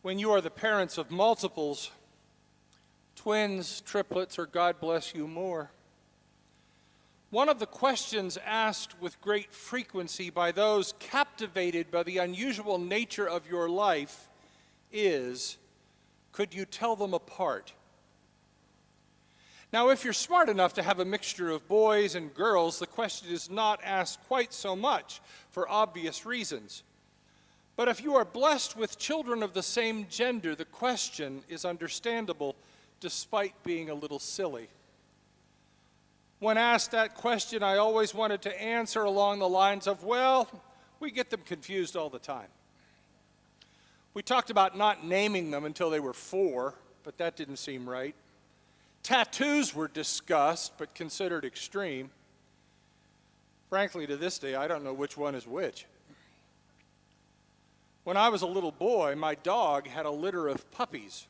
when you are the parents of multiples, twins, triplets, or God bless you more. One of the questions asked with great frequency by those captivated by the unusual nature of your life is, could you tell them apart? Now, if you're smart enough to have a mixture of boys and girls, the question is not asked quite so much for obvious reasons. But if you are blessed with children of the same gender, the question is understandable despite being a little silly. When asked that question, I always wanted to answer along the lines of, well, we get them confused all the time. We talked about not naming them until they were 4, but that didn't seem right. Tattoos were discussed, but considered extreme. Frankly, to this day, I don't know which one is which. When I was a little boy, my dog had a litter of puppies.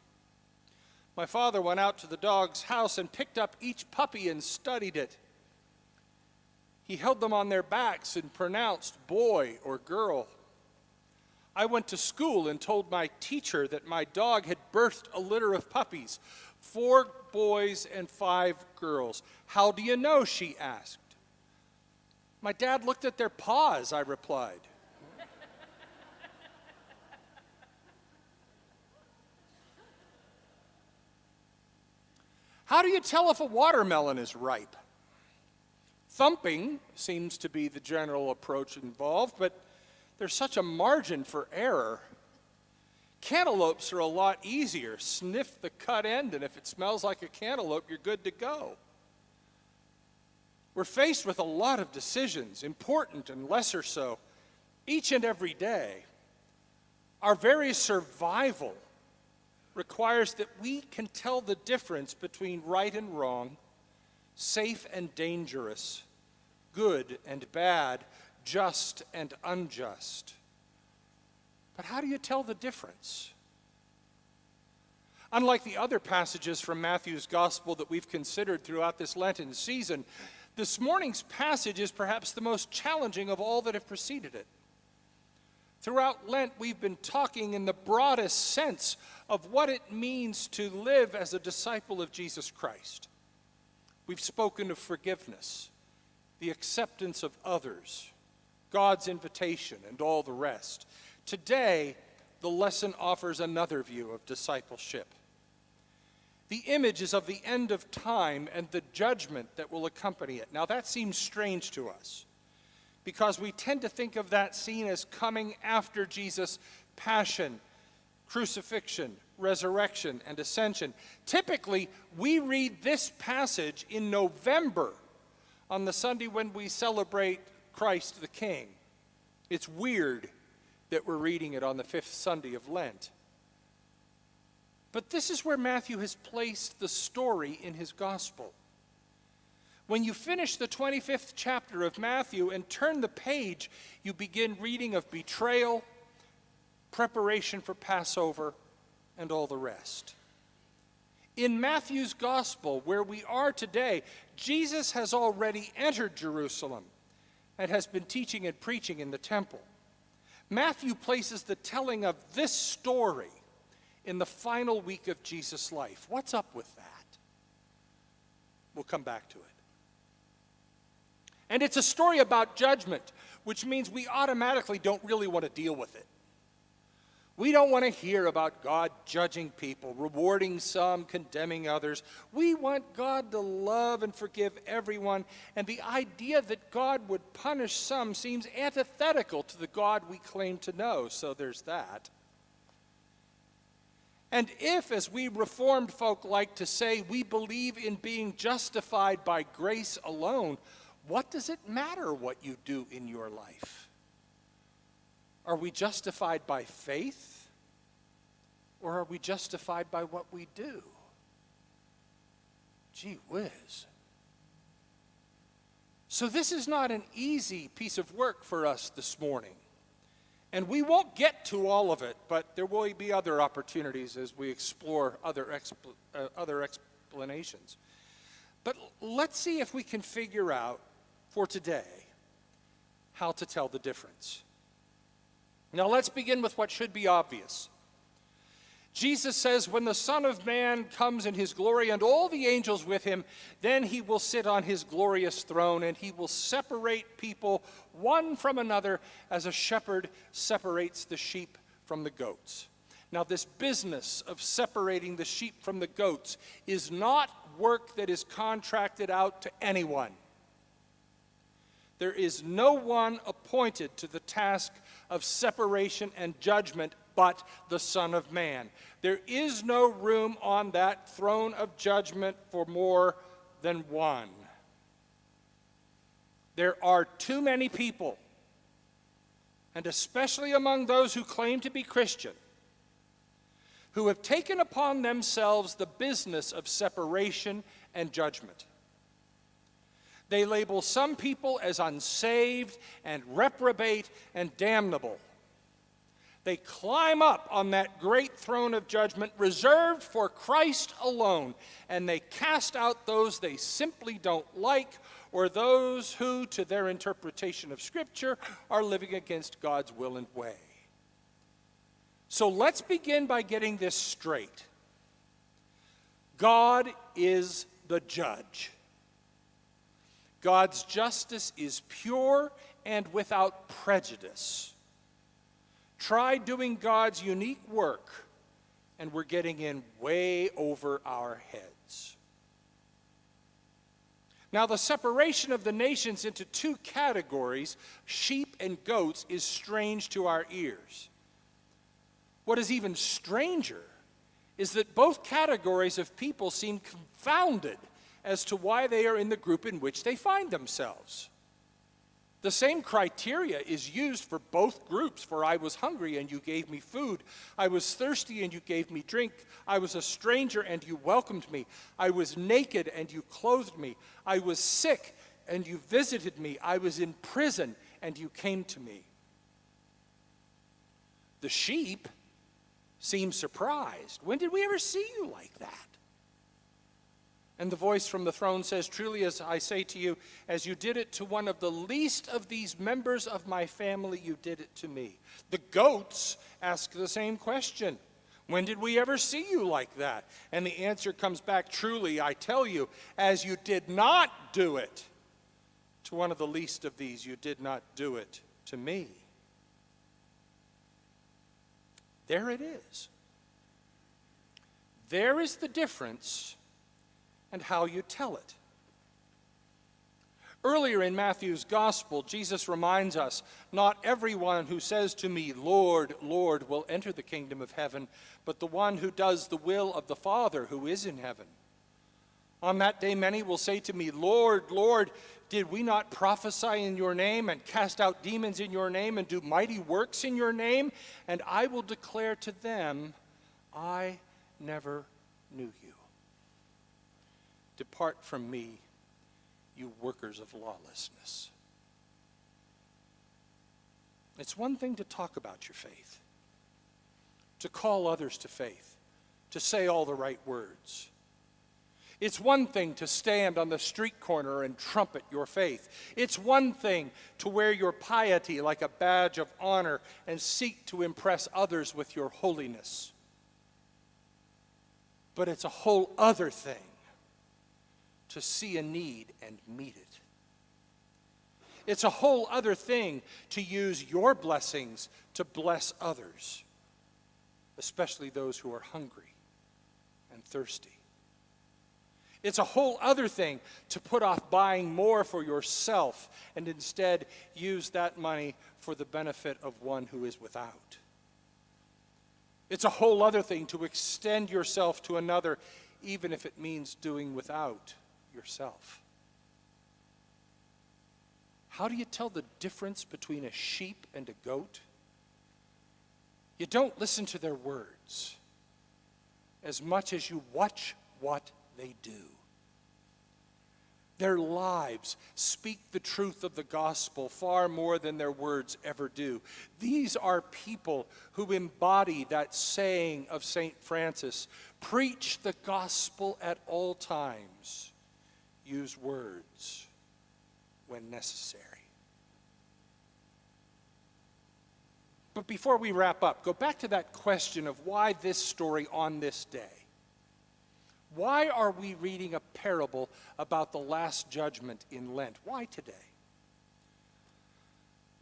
My father went out to the dog's house and picked up each puppy and studied it. He held them on their backs and pronounced boy or girl. I went to school and told my teacher that my dog had birthed a litter of puppies, 4 boys and 5 girls. How do you know? She asked. My dad looked at their paws, I replied. How do you tell if a watermelon is ripe? Thumping seems to be the general approach involved, but there's such a margin for error. Cantaloupes are a lot easier. Sniff the cut end, and if it smells like a cantaloupe, you're good to go. We're faced with a lot of decisions, important and lesser so, each and every day. Our very survival requires that we can tell the difference between right and wrong, safe and dangerous, good and bad, just and unjust. But how do you tell the difference? Unlike the other passages from Matthew's gospel that we've considered throughout this Lenten season, this morning's passage is perhaps the most challenging of all that have preceded it. Throughout Lent, we've been talking in the broadest sense of what it means to live as a disciple of Jesus Christ. We've spoken of forgiveness, the acceptance of others, God's invitation, and all the rest. Today, the lesson offers another view of discipleship. The image is of the end of time and the judgment that will accompany it. Now, that seems strange to us, because we tend to think of that scene as coming after Jesus' passion, crucifixion, resurrection, and ascension. Typically, we read this passage in November, on the Sunday when we celebrate Christ the King. It's weird that we're reading it on the 5th Sunday of Lent. But this is where Matthew has placed the story in his gospel. When you finish the 25th chapter of Matthew and turn the page, you begin reading of betrayal, preparation for Passover, and all the rest. In Matthew's gospel, where we are today, Jesus has already entered Jerusalem and has been teaching and preaching in the temple. Matthew places the telling of this story in the final week of Jesus' life. What's up with that? We'll come back to it. And it's a story about judgment, which means we automatically don't really want to deal with it. We don't want to hear about God judging people, rewarding some, condemning others. We want God to love and forgive everyone, and the idea that God would punish some seems antithetical to the God we claim to know, so there's that. And if, as we Reformed folk like to say, we believe in being justified by grace alone, what does it matter what you do in your life? Are we justified by faith, or are we justified by what we do? Gee whiz. So this is not an easy piece of work for us this morning. And we won't get to all of it, but there will be other opportunities as we explore other explanations. But let's see if we can figure out for today how to tell the difference. Now let's begin with what should be obvious. Jesus says, when the Son of Man comes in his glory and all the angels with him, then he will sit on his glorious throne, and he will separate people one from another as a shepherd separates the sheep from the goats. Now, this business of separating the sheep from the goats is not work that is contracted out to anyone. There is no one appointed to the task of separation and judgment but the Son of Man. There is no room on that throne of judgment for more than one. There are too many people, and especially among those who claim to be Christian, who have taken upon themselves the business of separation and judgment. They label some people as unsaved and reprobate and damnable. They climb up on that great throne of judgment reserved for Christ alone, and they cast out those they simply don't like or those who, to their interpretation of Scripture, are living against God's will and way. So let's begin by getting this straight. God is the judge. God's justice is pure and without prejudice. Try doing God's unique work, and we're getting in way over our heads. Now, the separation of the nations into two categories, sheep and goats, is strange to our ears. What is even stranger is that both categories of people seem confounded as to why they are in the group in which they find themselves. The same criteria is used for both groups, for I was hungry and you gave me food. I was thirsty and you gave me drink. I was a stranger and you welcomed me. I was naked and you clothed me. I was sick and you visited me. I was in prison and you came to me. The sheep seem surprised. When did we ever see you like that? And the voice from the throne says, truly, as I say to you, as you did it to one of the least of these members of my family, you did it to me. The goats ask the same question. When did we ever see you like that? And the answer comes back, truly, I tell you, as you did not do it to one of the least of these, you did not do it to me. There it is. There is the difference and how you tell it. Earlier in Matthew's gospel, Jesus reminds us, not everyone who says to me, Lord, Lord, will enter the kingdom of heaven, but the one who does the will of the Father who is in heaven. On that day many will say to me, Lord, Lord, did we not prophesy in your name and cast out demons in your name and do mighty works in your name? And I will declare to them, I never knew you. Depart from me, you workers of lawlessness. It's one thing to talk about your faith, to call others to faith, to say all the right words. It's one thing to stand on the street corner and trumpet your faith. It's one thing to wear your piety like a badge of honor and seek to impress others with your holiness. But it's a whole other thing to see a need and meet it. It's a whole other thing to use your blessings to bless others, especially those who are hungry and thirsty. It's a whole other thing to put off buying more for yourself and instead use that money for the benefit of one who is without. It's a whole other thing to extend yourself to another, even if it means doing without yourself. How do you tell the difference between a sheep and a goat? You don't listen to their words as much as you watch what they do. Their lives speak the truth of the gospel far more than their words ever do. These are people who embody that saying of St. Francis, preach the gospel at all times, use words when necessary. But before we wrap up, go back to that question of why this story on this day. Why are we reading a parable about the Last Judgment in Lent? Why today?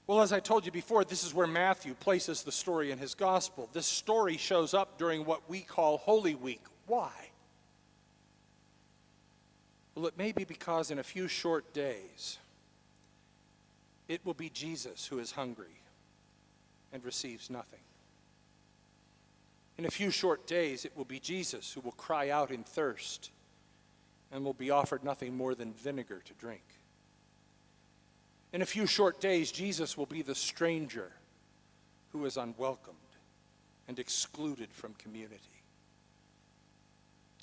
Well, as I told you before, this is where Matthew places the story in his gospel. This story shows up during what we call Holy Week. Why? Well, it may be because in a few short days, it will be Jesus who is hungry and receives nothing. In a few short days, it will be Jesus who will cry out in thirst and will be offered nothing more than vinegar to drink. In a few short days, Jesus will be the stranger who is unwelcomed and excluded from community.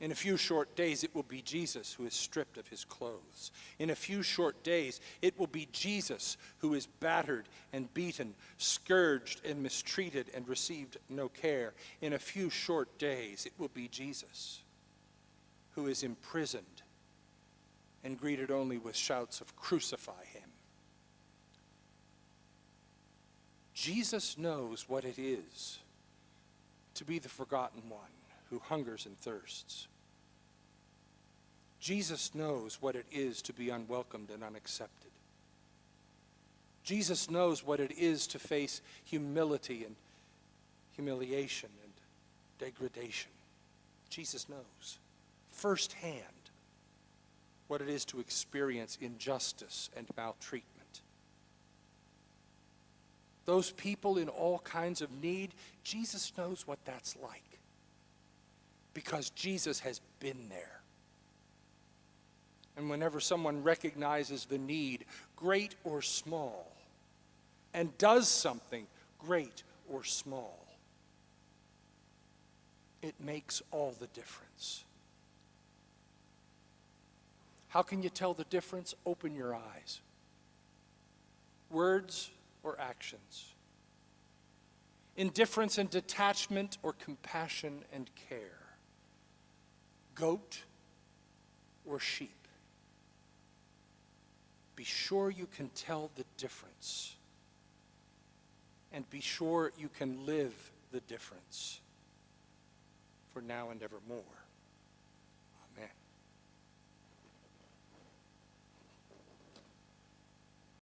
In a few short days, it will be Jesus who is stripped of his clothes. In a few short days, it will be Jesus who is battered and beaten, scourged and mistreated and received no care. In a few short days, it will be Jesus who is imprisoned and greeted only with shouts of "Crucify him." Jesus knows what it is to be the forgotten one who hungers and thirsts. Jesus knows what it is to be unwelcomed and unaccepted. Jesus knows what it is to face humility and humiliation and degradation. Jesus knows firsthand what it is to experience injustice and maltreatment. Those people in all kinds of need, Jesus knows what that's like, because Jesus has been there. And whenever someone recognizes the need, great or small, and does something great or small, it makes all the difference. How can you tell the difference? Open your eyes. Words or actions? Indifference and detachment or compassion and care? Goat or sheep? Be sure you can tell the difference, and be sure you can live the difference for now and evermore.